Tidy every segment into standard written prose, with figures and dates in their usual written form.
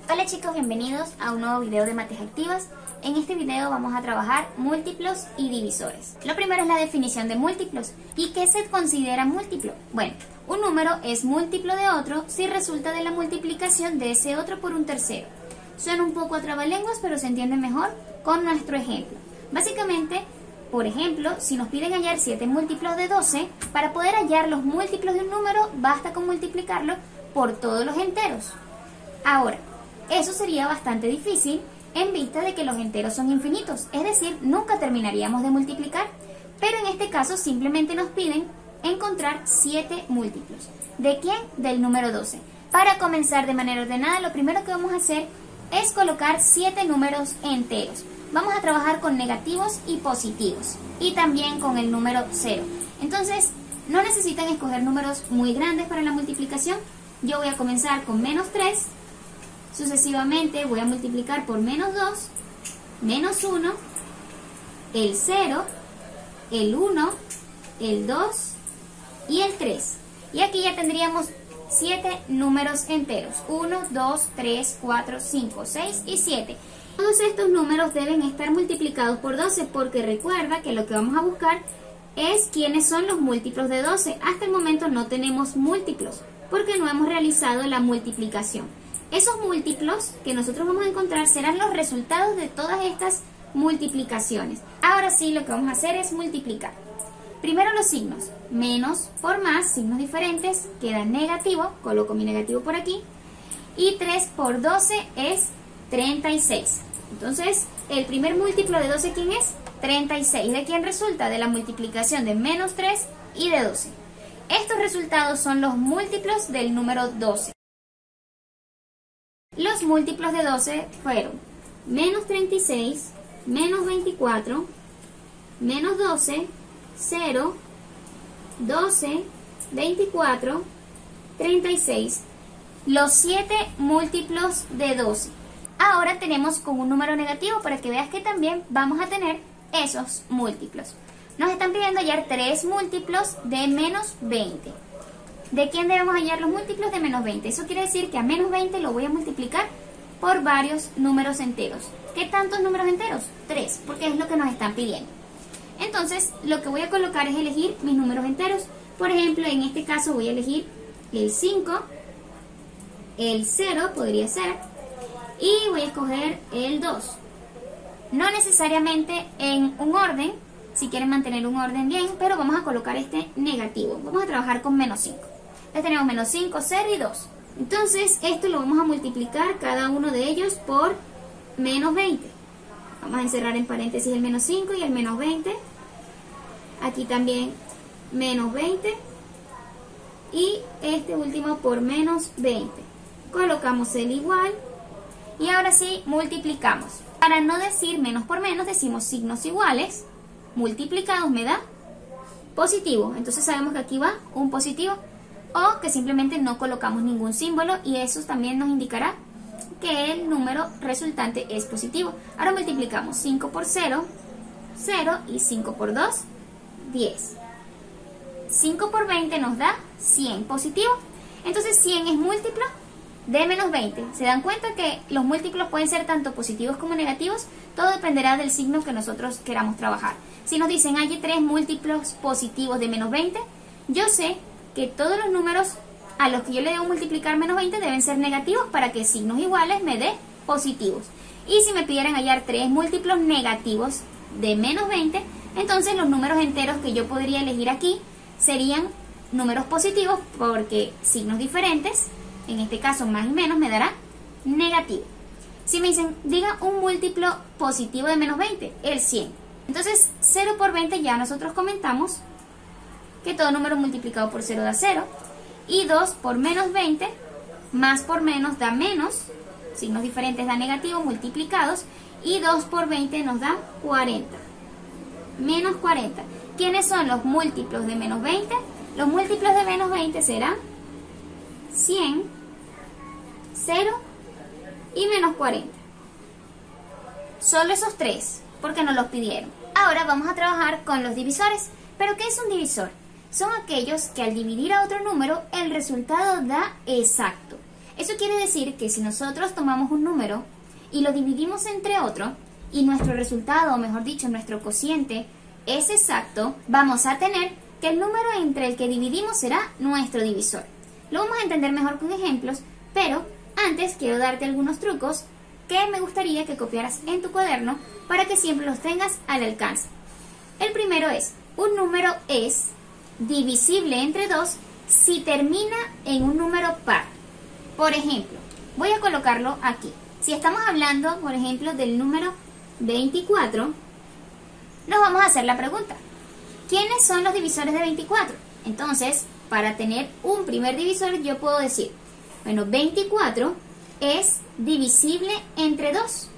Hola chicos, bienvenidos a un nuevo video de Mates Activas. En este video vamos a trabajar múltiplos y divisores. Lo primero es la definición de múltiplos. ¿Y qué se considera múltiplo? Bueno, un número es múltiplo de otro si resulta de la multiplicación de ese otro por un tercero. Suena un poco a trabalenguas, pero se entiende mejor con nuestro ejemplo. Básicamente, por ejemplo, si nos piden hallar 7 múltiplos de 12, para poder hallar los múltiplos de un número, basta con multiplicarlo por todos los enteros. Ahora, eso sería bastante difícil en vista de que los enteros son infinitos, es decir, nunca terminaríamos de multiplicar, pero en este caso simplemente nos piden encontrar 7 múltiplos. ¿De quién? Del número 12. Para comenzar de manera ordenada, lo primero que vamos a hacer es colocar 7 números enteros. Vamos a trabajar con negativos y positivos, y también con el número 0. Entonces, no necesitan escoger números muy grandes para la multiplicación. Yo voy a comenzar con menos 3. Sucesivamente voy a multiplicar por menos 2, menos 1, el 0, el 1, el 2 y el 3. Y aquí ya tendríamos 7 números enteros. 1, 2, 3, 4, 5, 6 y 7. Todos estos números deben estar multiplicados por 12 porque recuerda que lo que vamos a buscar es quiénes son los múltiplos de 12. Hasta el momento no tenemos múltiplos porque no hemos realizado la multiplicación. Esos múltiplos que nosotros vamos a encontrar serán los resultados de todas estas multiplicaciones. Ahora sí, lo que vamos a hacer es multiplicar. Primero los signos. Menos por más, signos diferentes, queda negativo. Coloco mi negativo por aquí. Y 3 por 12 es 36. Entonces, el primer múltiplo de 12, ¿quién es? 36. ¿De quién resulta? De la multiplicación de menos 3 y de 12. Estos resultados son los múltiplos del número 12. Los múltiplos de 12 fueron menos 36, menos 24, menos 12, 0, 12, 24, 36. Los 7 múltiplos de 12. Ahora tenemos con un número negativo para que veas que también vamos a tener esos múltiplos. Nos están pidiendo hallar 3 múltiplos de menos 20. ¿De quién debemos hallar los múltiplos de menos 20? Eso quiere decir que a menos 20 lo voy a multiplicar por varios números enteros. ¿Qué tantos números enteros? 3, porque es lo que nos están pidiendo. Entonces, lo que voy a colocar es elegir mis números enteros. Por ejemplo, en este caso voy a elegir el 5, el 0 podría ser, y voy a escoger el 2. No necesariamente en un orden, si quieren mantener un orden bien, pero vamos a colocar este negativo. Vamos a trabajar con menos 5. Entonces tenemos menos 5, 0 y 2. Entonces esto lo vamos a multiplicar cada uno de ellos por menos 20. Vamos a encerrar en paréntesis el menos 5 y el menos 20. Aquí también menos 20. Y este último por menos 20. Colocamos el igual. Y ahora sí multiplicamos. Para no decir menos por menos, decimos signos iguales. Multiplicados me da positivo. Entonces sabemos que aquí va un positivo. O que simplemente no colocamos ningún símbolo. Y eso también nos indicará que el número resultante es positivo. Ahora multiplicamos 5 por 0, 0. Y 5 por 2, 10. 5 por 20 nos da 100 positivo. Entonces 100 es múltiplo de menos 20. ¿Se dan cuenta que los múltiplos pueden ser tanto positivos como negativos? Todo dependerá del signo que nosotros queramos trabajar. Si nos dicen hay 3 múltiplos positivos de menos 20, yo sé que todos los números a los que yo le debo multiplicar menos 20 deben ser negativos para que signos iguales me dé positivos. Y si me pidieran hallar 3 múltiplos negativos de menos 20, entonces los números enteros que yo podría elegir aquí serían números positivos porque signos diferentes, en este caso más y menos, me dará negativo. Si me dicen, diga un múltiplo positivo de menos 20, el 100. Entonces, 0 por 20 ya nosotros comentamos que todo número multiplicado por 0 da 0. Y 2 por menos 20, más por menos da menos. Signos diferentes da negativo multiplicados. Y 2 por 20 nos da 40. Menos 40. ¿Quiénes son los múltiplos de menos 20? Los múltiplos de menos 20 serán 100, 0 y menos 40. Solo esos 3, porque nos los pidieron. Ahora vamos a trabajar con los divisores. ¿Pero qué es un divisor? son aquellos que al dividir a otro número, el resultado da exacto. Eso quiere decir que si nosotros tomamos un número y lo dividimos entre otro, y nuestro resultado, o mejor dicho, nuestro cociente es exacto, vamos a tener que el número entre el que dividimos será nuestro divisor. Lo vamos a entender mejor con ejemplos, pero antes quiero darte algunos trucos que me gustaría que copiaras en tu cuaderno para que siempre los tengas al alcance. El primero es, un número es divisible entre 2 si termina en un número par. Por ejemplo, voy a colocarlo aquí. Si estamos hablando, por ejemplo, del número 24, nos vamos a hacer la pregunta, ¿quiénes son los divisores de 24? Entonces, para tener un primer divisor, yo puedo decir, bueno, 24 es divisible entre 2,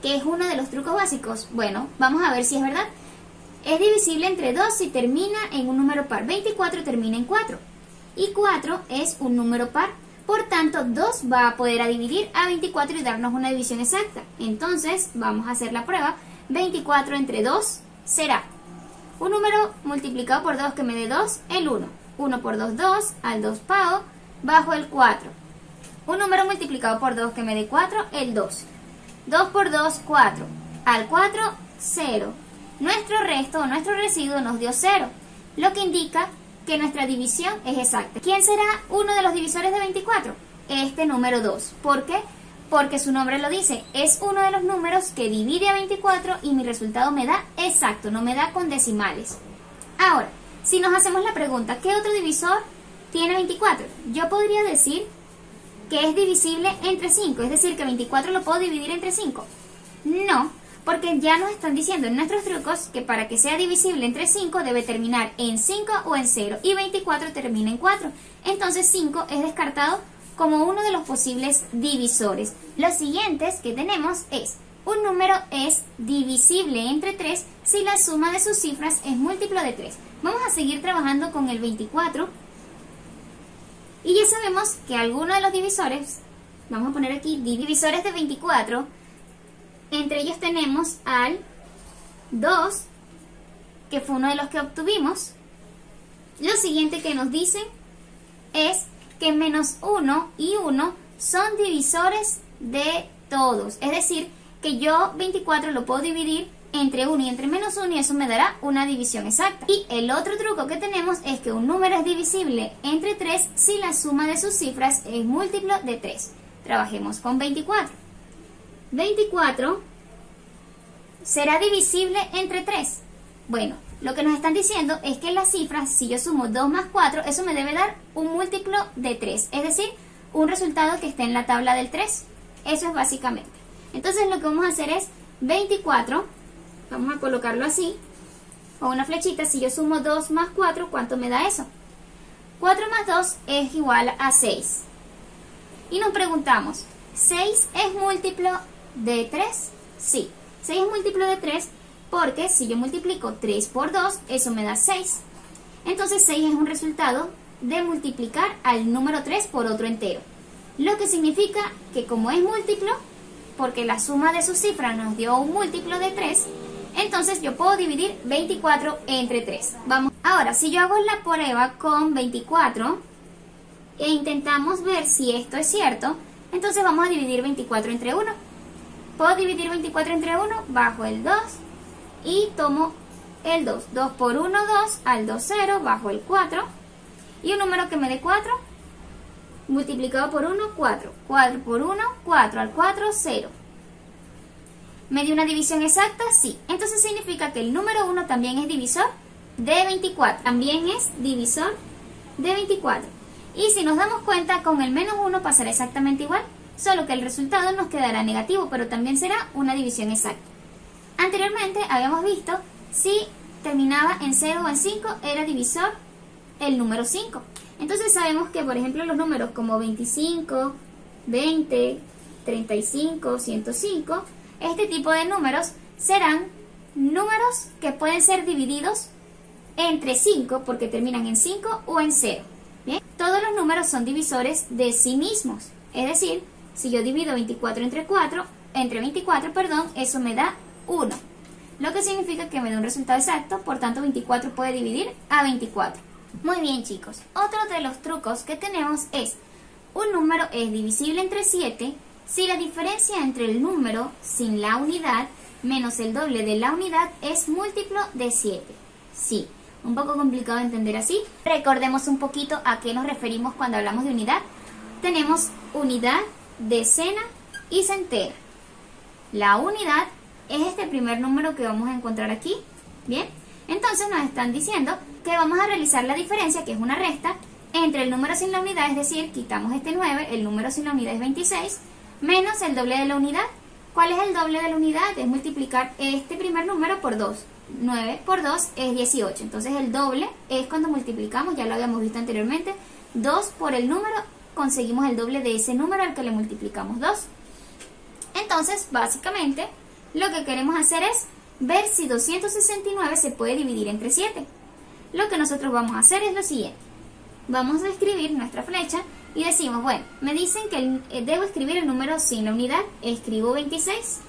que es uno de los trucos básicos. Bueno, vamos a ver si es verdad. Es divisible entre 2 si termina en un número par. 24 termina en 4. Y 4 es un número par. Por tanto, 2 va a poder dividir a 24 y darnos una división exacta. Entonces, vamos a hacer la prueba. 24 entre 2 será un número multiplicado por 2 que me dé 2, el 1. 1 por 2, 2, al 2 pago, bajo el 4. Un número multiplicado por 2 que me dé 4, el 2. 2 por 2, 4. Al 4, 0. Nuestro resto o nuestro residuo nos dio 0, lo que indica que nuestra división es exacta. ¿Quién será uno de los divisores de 24? Este número 2. ¿Por qué? Porque su nombre lo dice. Es uno de los números que divide a 24 y mi resultado me da exacto, no me da con decimales. Ahora, si nos hacemos la pregunta, ¿qué otro divisor tiene 24? Yo podría decir que es divisible entre 5, es decir, que 24 lo puedo dividir entre 5. No, porque ya nos están diciendo en nuestros trucos que para que sea divisible entre 5 debe terminar en 5 o en 0 y 24 termina en 4. Entonces 5 es descartado como uno de los posibles divisores. Los siguientes que tenemos es, un número es divisible entre 3 si la suma de sus cifras es múltiplo de 3. Vamos a seguir trabajando con el 24 y ya sabemos que alguno de los divisores, vamos a poner aquí divisores de 24, entre ellos tenemos al 2, que fue uno de los que obtuvimos. Lo siguiente que nos dicen es que menos 1 y 1 son divisores de todos. Es decir, que yo 24 lo puedo dividir entre 1 y entre menos 1 y eso me dará una división exacta. Y el otro truco que tenemos es que un número es divisible entre 3 si la suma de sus cifras es múltiplo de 3. Trabajemos con 24. 24 será divisible entre 3. Bueno, lo que nos están diciendo es que las cifras, si yo sumo 2 más 4, eso me debe dar un múltiplo de 3. Es decir, un resultado que esté en la tabla del 3. Eso es básicamente. Entonces lo que vamos a hacer es 24, vamos a colocarlo así, o una flechita. Si yo sumo 2 más 4, ¿cuánto me da eso? 4 más 2 es igual a 6. Y nos preguntamos, ¿6 es múltiplo de 3? Sí, 6 es múltiplo de 3 porque si yo multiplico 3 por 2, eso me da 6. Entonces 6 es un resultado de multiplicar al número 3 por otro entero. Lo que significa que como es múltiplo, porque la suma de sus cifras nos dio un múltiplo de 3, entonces yo puedo dividir 24 entre 3. Vamos. Ahora, si yo hago la prueba con 24 e intentamos ver si esto es cierto, entonces vamos a dividir 24 entre 1. Puedo dividir 24 entre 1, bajo el 2 y tomo el 2. 2 por 1, 2, al 2, 0, bajo el 4. Y un número que me dé 4, multiplicado por 1, 4. 4 por 1, 4, al 4, 0. ¿Me dio una división exacta? Sí. Entonces significa que el número 1 también es divisor de 24. También es divisor de 24. Y si nos damos cuenta, con el menos 1 pasará exactamente igual, solo que el resultado nos quedará negativo, pero también será una división exacta. Anteriormente habíamos visto si terminaba en 0 o en 5, era divisor el número 5. Entonces sabemos que, por ejemplo, los números como 25, 20, 35, 105, este tipo de números serán números que pueden ser divididos entre 5 porque terminan en 5 o en 0. ¿Bien? Todos los números son divisores de sí mismos. Es decir, si yo divido 24 entre 24, eso me da 1. Lo que significa que me da un resultado exacto, por tanto 24 puede dividir a 24. Muy bien, chicos. Otro de los trucos que tenemos es: un número es divisible entre 7 si la diferencia entre el número sin la unidad menos el doble de la unidad es múltiplo de 7. Sí, un poco complicado de entender así. Recordemos un poquito a qué nos referimos cuando hablamos de unidad. Tenemos unidad, decena y centena. La unidad es este primer número que vamos a encontrar aquí. Bien, entonces nos están diciendo que vamos a realizar la diferencia, que es una resta, entre el número sin la unidad, es decir, quitamos este 9, el número sin la unidad es 26, menos el doble de la unidad. ¿Cuál es el doble de la unidad? Es multiplicar este primer número por 2. 9 por 2 es 18. Entonces el doble es cuando multiplicamos, ya lo habíamos visto anteriormente, 2 por el número, conseguimos el doble de ese número al que le multiplicamos 2. Entonces, básicamente, lo que queremos hacer es ver si 269 se puede dividir entre 7. Lo que nosotros vamos a hacer es lo siguiente. Vamos a escribir nuestra flecha y decimos, bueno, me dicen que debo escribir el número sin la unidad. Escribo 26.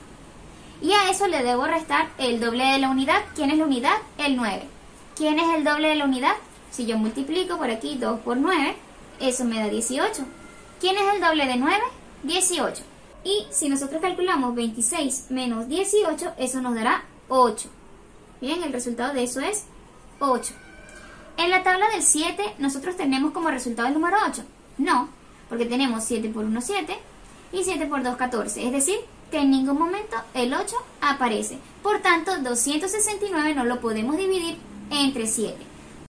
Y a eso le debo restar el doble de la unidad. ¿Quién es la unidad? El 9. ¿Quién es el doble de la unidad? Si yo multiplico por aquí 2 por 9, eso me da 18. ¿Quién es el doble de 9? 18. Y si nosotros calculamos 26 menos 18, eso nos dará 8. Bien, el resultado de eso es 8. En la tabla del 7, nosotros tenemos como resultado el número 8. No, porque tenemos 7 por 1, 7 y 7 por 2, 14. Es decir, que en ningún momento el 8 aparece. Por tanto, 269 no lo podemos dividir entre 7.